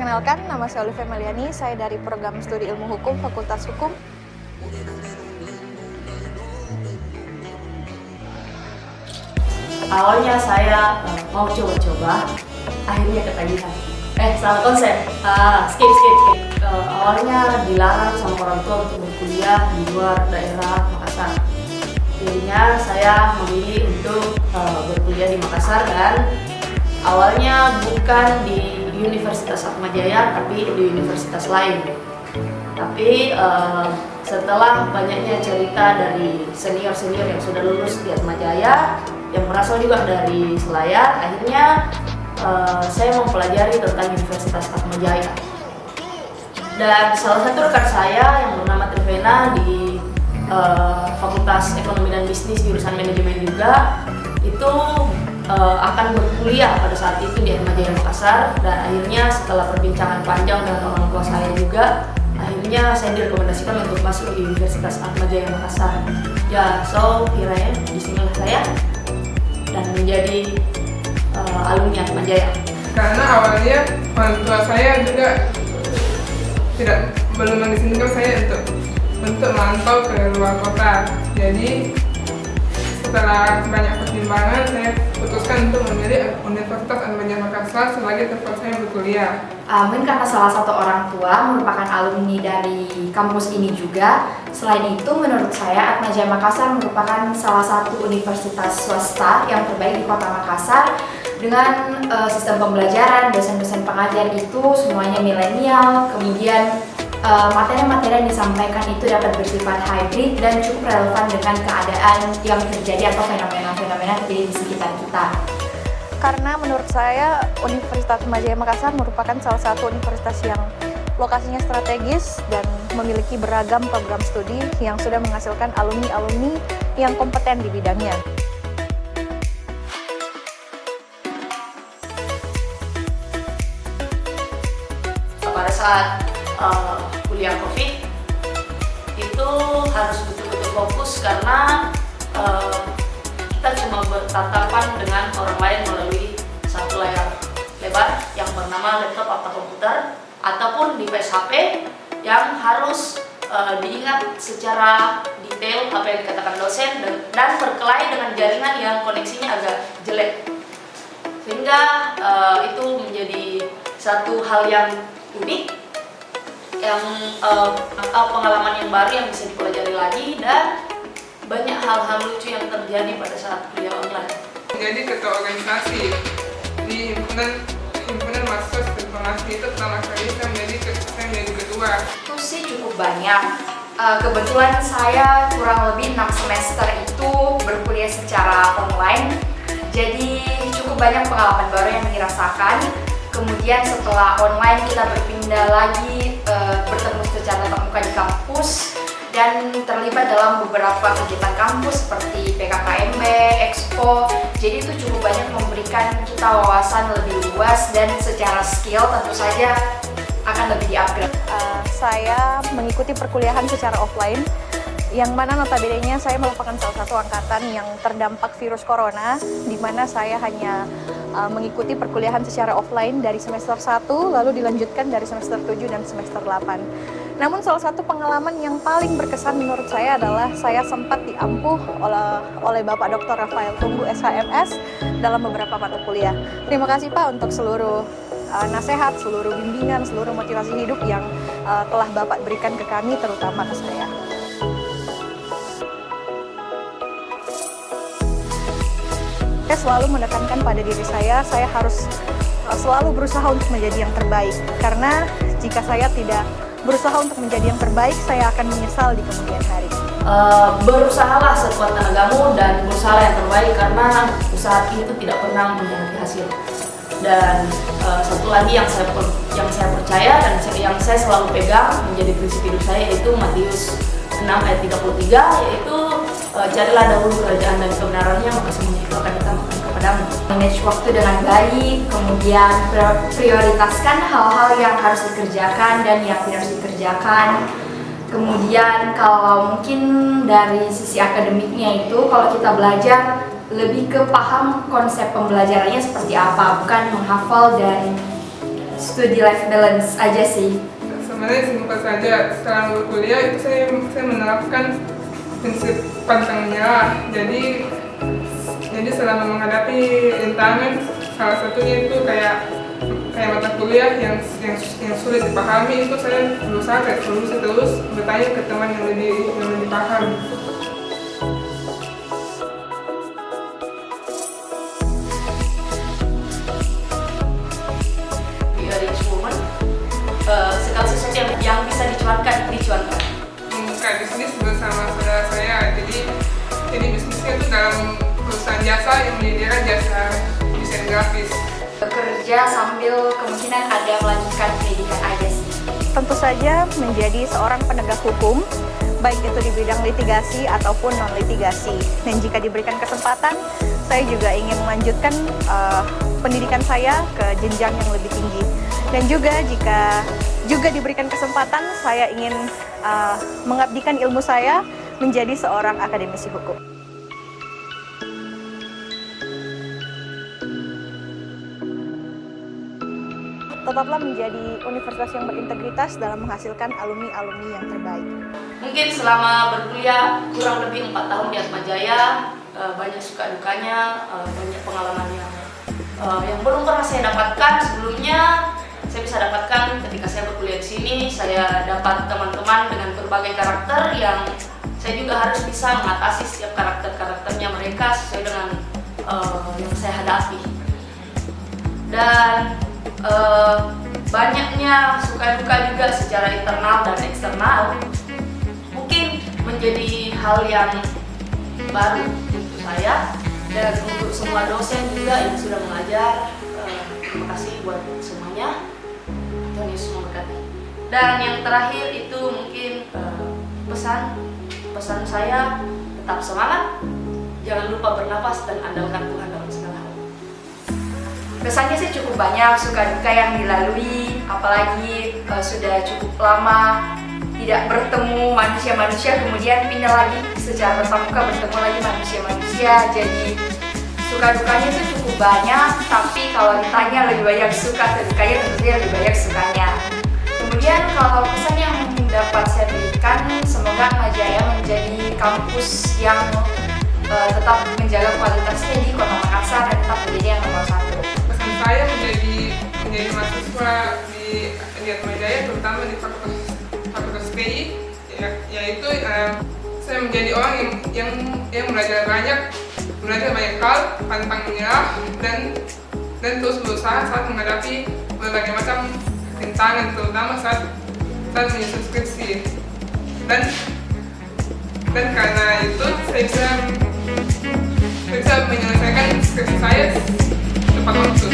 Perkenalkan, nama saya Olivia Meliani, saya dari program studi ilmu hukum, Fakultas Hukum. Awalnya saya mau coba-coba, akhirnya ketagihan. Salah konsep. Skip. Awalnya dilarang sama orang tua untuk berkuliah di luar daerah Makassar. Akhirnya saya memilih untuk berkuliah di Makassar dan awalnya bukan di Universitas Atmajaya tapi di universitas lain. Tapi setelah banyaknya cerita dari senior-senior yang sudah lulus di Atmajaya yang berasal juga dari Selayar, akhirnya saya mempelajari tentang Universitas Atmajaya. Dan salah satu rekan saya yang bernama Trivena di Fakultas Ekonomi dan Bisnis jurusan Manajemen juga itu akan berkuliah pada saat itu di Atmajaya Makassar, dan akhirnya setelah perbincangan panjang dengan orang tua saya juga, akhirnya saya direkomendasikan untuk masuk di Universitas Atmajaya Makassar. Ya, so kiranya disinilah saya dan menjadi alumni Atmajaya. Karena awalnya orang tua saya juga belum mengizinkan saya untuk merantau ke luar kota. Jadi setelah banyak pertimbangan, saya putuskan untuk memilih Universitas Atmajaya Makassar sebagai tempat saya berkuliah. Amin, karena salah satu orang tua merupakan alumni dari kampus ini juga. Selain itu, menurut saya Atmajaya Makassar merupakan salah satu universitas swasta yang terbaik di kota Makassar. Dengan sistem pembelajaran, dosen-dosen pengajar itu semuanya milenial, kemudian materi-materi yang disampaikan itu dapat bersifat hybrid dan cukup relevan dengan keadaan yang terjadi atau fenomena-fenomena terjadi di sekitar kita. Karena menurut saya Universitas Atmajaya Makassar merupakan salah satu universitas yang lokasinya strategis dan memiliki beragam program studi yang sudah menghasilkan alumni-alumni yang kompeten di bidangnya. Pada saat kuliah COVID itu harus betul-betul fokus karena kita cuma bertatapan dengan orang lain melalui satu layar lebar yang bernama laptop atau komputer ataupun device HP yang harus diingat secara detail apa yang dikatakan dosen dan berkelahi dengan jaringan yang koneksinya agak jelek, sehingga itu menjadi satu hal yang unik, yang pengalaman yang baru yang bisa dipelajari lagi, dan banyak hal-hal lucu yang terjadi pada saat kuliah online. Jadi ketua organisasi di himpunan mahasiswa studi farmasi itu pertama kali saya menjadi ketua. Itu sih cukup banyak. Kebetulan saya kurang lebih 6 semester itu berkuliah secara online. Jadi cukup banyak pengalaman baru yang dirasakan. Kemudian setelah online kita berpindah lagi bertemu secara tatap muka di kampus dan terlibat dalam beberapa kegiatan kampus seperti PKKMB, Expo. Jadi itu cukup banyak memberikan kita wawasan lebih luas dan secara skill tentu saja akan lebih di-upgrade. Saya mengikuti perkuliahan secara offline, yang mana notabene-nya saya merupakan salah satu angkatan yang terdampak virus corona, di mana saya hanya mengikuti perkuliahan secara offline dari semester 1 lalu dilanjutkan dari semester 7 dan semester 8. Namun salah satu pengalaman yang paling berkesan menurut saya adalah saya sempat diampuh oleh Bapak Dr. Rafael Tunggu SHMS dalam beberapa mata kuliah. Terima kasih Pak untuk seluruh nasihat, seluruh bimbingan, seluruh motivasi hidup yang telah Bapak berikan ke kami, terutama ke saya. Saya selalu menekankan pada diri saya harus selalu berusaha untuk menjadi yang terbaik. Karena jika saya tidak berusaha untuk menjadi yang terbaik, saya akan menyesal di kemudian hari. Berusahalah sekuat tenagamu dan berusaha yang terbaik, karena usaha itu tidak pernah mengkhianati hasil. Dan satu lagi yang saya percaya dan yang saya selalu pegang menjadi prinsip hidup saya, yaitu Matius 6 ayat 33, yaitu carilah dahulu kerajaan dan kebenarannya, maka semuanya itu akan ditambahkan kepadamu. Manage waktu dengan baik, kemudian prioritaskan hal-hal yang harus dikerjakan dan yang tidak harus dikerjakan. Kemudian kalau mungkin dari sisi akademiknya itu, kalau kita belajar lebih ke paham konsep pembelajarannya seperti apa, bukan menghafal dan studi life balance aja sih. Sebenarnya simpel saja, setelah berkuliah itu saya menerapkan prinsip pantang menyerah. Jadi selama menghadapi rintangan, salah satunya itu kayak mata kuliah yang sulit dipahami, itu saya berusaha cari solusi, terus bertanya ke teman yang lebih paham. Di rich woman, segala sesuatu yang bisa dicuankan. Membuka bisnis bersama saudara saya, jadi bisnisnya itu dalam perusahaan jasa yang menyediakan jasa desain grafis. Bekerja sambil kemungkinan ada melanjutkan pendidikan aja sih. Tentu saja menjadi seorang penegak hukum, baik itu di bidang litigasi ataupun non-litigasi. Dan jika diberikan kesempatan, saya juga ingin melanjutkan pendidikan saya ke jenjang yang lebih tinggi. Dan juga jika diberikan kesempatan, saya ingin mengabdikan ilmu saya menjadi seorang akademisi hukum. Tetaplah menjadi universitas yang berintegritas dalam menghasilkan alumni-alumni yang terbaik. Mungkin selama berkuliah kurang lebih 4 tahun di Atmajaya, banyak suka dukanya, banyak pengalaman yang belum pernah saya dapatkan sebelumnya. Saya bisa dapatkan ketika saya berkuliah di sini. Saya dapat teman-teman dengan berbagai karakter yang saya juga harus bisa mengatasi setiap karakternya mereka sesuai dengan yang saya hadapi. Dan banyaknya suka duka juga secara internal dan eksternal mungkin menjadi hal yang baru untuk saya dan untuk semua dosen juga yang sudah mengajar. Terima kasih buat semuanya. Tuhan Yesus memberkati. Dan yang terakhir itu mungkin pesan saya, tetap semangat, jangan lupa bernapas dan andalkan Tuhan dalam segala hal. Kesannya sih cukup banyak suka duka yang dilalui, apalagi sudah cukup lama tidak bertemu manusia-manusia, kemudian pindah lagi secara tatap muka bertemu lagi manusia-manusia. Jadi suka dukanya itu cukup banyak, tapi kalau ditanya lebih banyak suka atau dukanya, tentunya lebih banyak sukanya. Kemudian kalau pesan yang dapat saya berikan, semoga Atmajaya menjadi kampus yang tetap menjaga kualitasnya di Kota Makassar dan tetap menjadi yang nomor 1. Pesan saya menjadi mahasiswa di Atmajaya, terutama di Fakultas TI, yaitu saya menjadi orang yang belajar banyak hal, pantang menyerah, dan terus berusaha saat menghadapi berbagai macam rintangan, terutama saat menyusun skripsi. Dan karena itu saya bisa menyelesaikan skripsi saya tepat waktu.